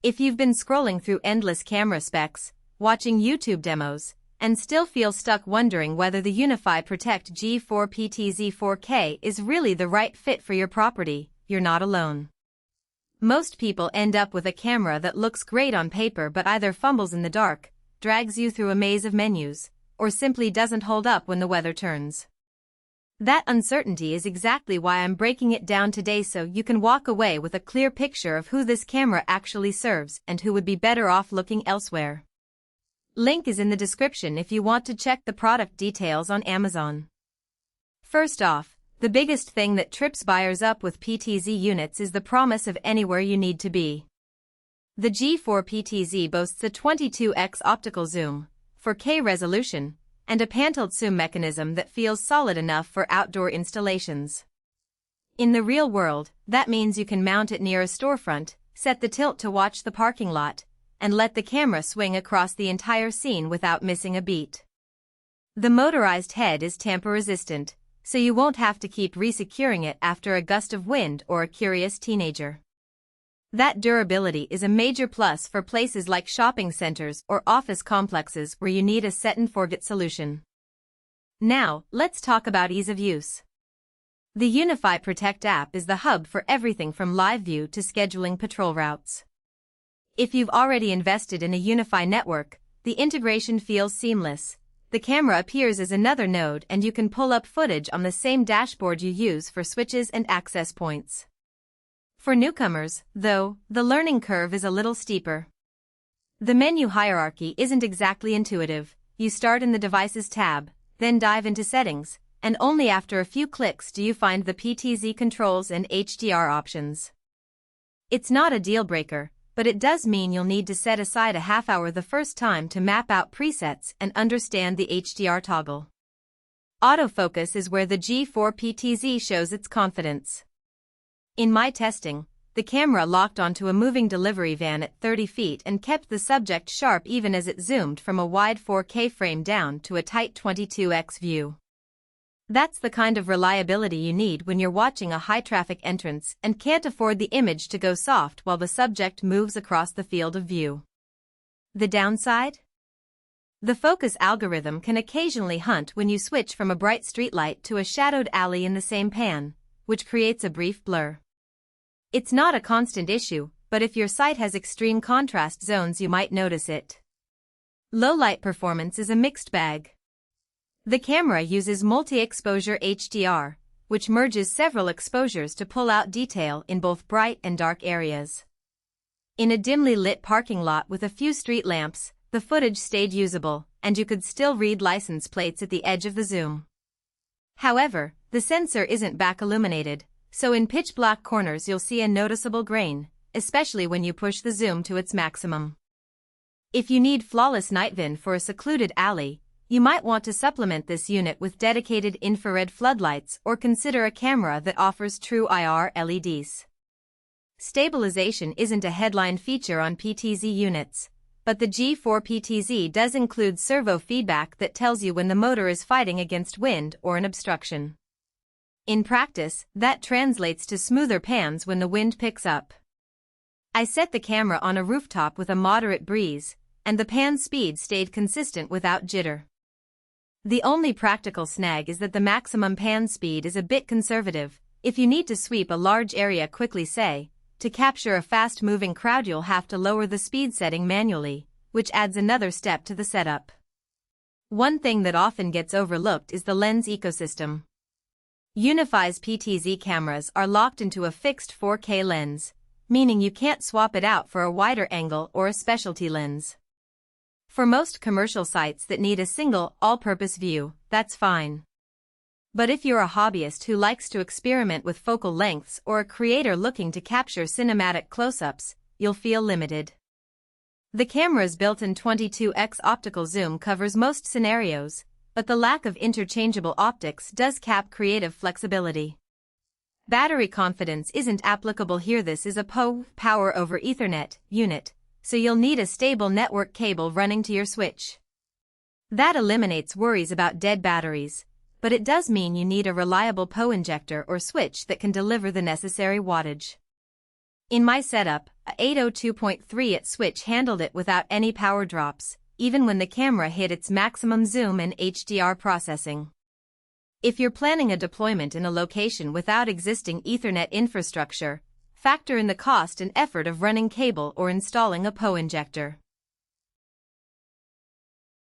If you've been scrolling through endless camera specs, watching YouTube demos, and still feel stuck wondering whether the UniFi Protect G4 PTZ 4K is really the right fit for your property, you're not alone. Most people end up with a camera that looks great on paper but either fumbles in the dark, drags you through a maze of menus, or simply doesn't hold up when the weather turns. That uncertainty is exactly why I'm breaking it down today so you can walk away with a clear picture of who this camera actually serves and who would be better off looking elsewhere. Link is in the description if you want to check the product details on Amazon. First off, the biggest thing that trips buyers up with PTZ units is the promise of anywhere you need to be. The G4 PTZ boasts a 22x optical zoom, 4K resolution, and a pan-tilt zoom mechanism that feels solid enough for outdoor installations. In the real world, that means you can mount it near a storefront, set the tilt to watch the parking lot, and let the camera swing across the entire scene without missing a beat. The motorized head is tamper-resistant, so you won't have to keep resecuring it after a gust of wind or a curious teenager. That durability is a major plus for places like shopping centers or office complexes where you need a set-and-forget solution. Now, let's talk about ease of use. The UniFi Protect app is the hub for everything from live view to scheduling patrol routes. If you've already invested in a UniFi network, the integration feels seamless. The camera appears as another node and you can pull up footage on the same dashboard you use for switches and access points. For newcomers, though, the learning curve is a little steeper. The menu hierarchy isn't exactly intuitive. You start in the Devices tab, then dive into Settings, and only after a few clicks do you find the PTZ controls and HDR options. It's not a deal breaker, but it does mean you'll need to set aside a half hour the first time to map out presets and understand the HDR toggle. Autofocus is where the G4 PTZ shows its confidence. In my testing, the camera locked onto a moving delivery van at 30 feet and kept the subject sharp even as it zoomed from a wide 4K frame down to a tight 22x view. That's the kind of reliability you need when you're watching a high-traffic entrance and can't afford the image to go soft while the subject moves across the field of view. The downside? The focus algorithm can occasionally hunt when you switch from a bright streetlight to a shadowed alley in the same pan, which creates a brief blur. It's not a constant issue, but if your site has extreme contrast zones you might notice it. Low light performance is a mixed bag. The camera uses multi-exposure HDR, which merges several exposures to pull out detail in both bright and dark areas. In a dimly lit parking lot with a few street lamps, the footage stayed usable, and you could still read license plates at the edge of the zoom. However, the sensor isn't back illuminated, so in pitch-black corners you'll see a noticeable grain, especially when you push the zoom to its maximum. If you need flawless night vision for a secluded alley, you might want to supplement this unit with dedicated infrared floodlights or consider a camera that offers true IR LEDs. Stabilization isn't a headline feature on PTZ units, but the G4 PTZ does include servo feedback that tells you when the motor is fighting against wind or an obstruction. In practice, that translates to smoother pans when the wind picks up. I set the camera on a rooftop with a moderate breeze, and the pan speed stayed consistent without jitter. The only practical snag is that the maximum pan speed is a bit conservative. If you need to sweep a large area quickly, say, to capture a fast-moving crowd, you'll have to lower the speed setting manually, which adds another step to the setup. One thing that often gets overlooked is the lens ecosystem. UniFi's PTZ cameras are locked into a fixed 4K lens, meaning you can't swap it out for a wider angle or a specialty lens. For most commercial sites that need a single, all-purpose view, that's fine. But if you're a hobbyist who likes to experiment with focal lengths or a creator looking to capture cinematic close-ups, you'll feel limited. The camera's built-in 22x optical zoom covers most scenarios, but the lack of interchangeable optics does cap creative flexibility. Battery confidence isn't applicable here. This is a power over Ethernet unit, so you'll need a stable network cable running to your switch. That eliminates worries about dead batteries, but it does mean you need a reliable PO injector or switch that can deliver the necessary wattage. In my setup, a 802.3 switch handled it without any power drops, even when the camera hit its maximum zoom and HDR processing. If you're planning a deployment in a location without existing Ethernet infrastructure, factor in the cost and effort of running cable or installing a PO injector.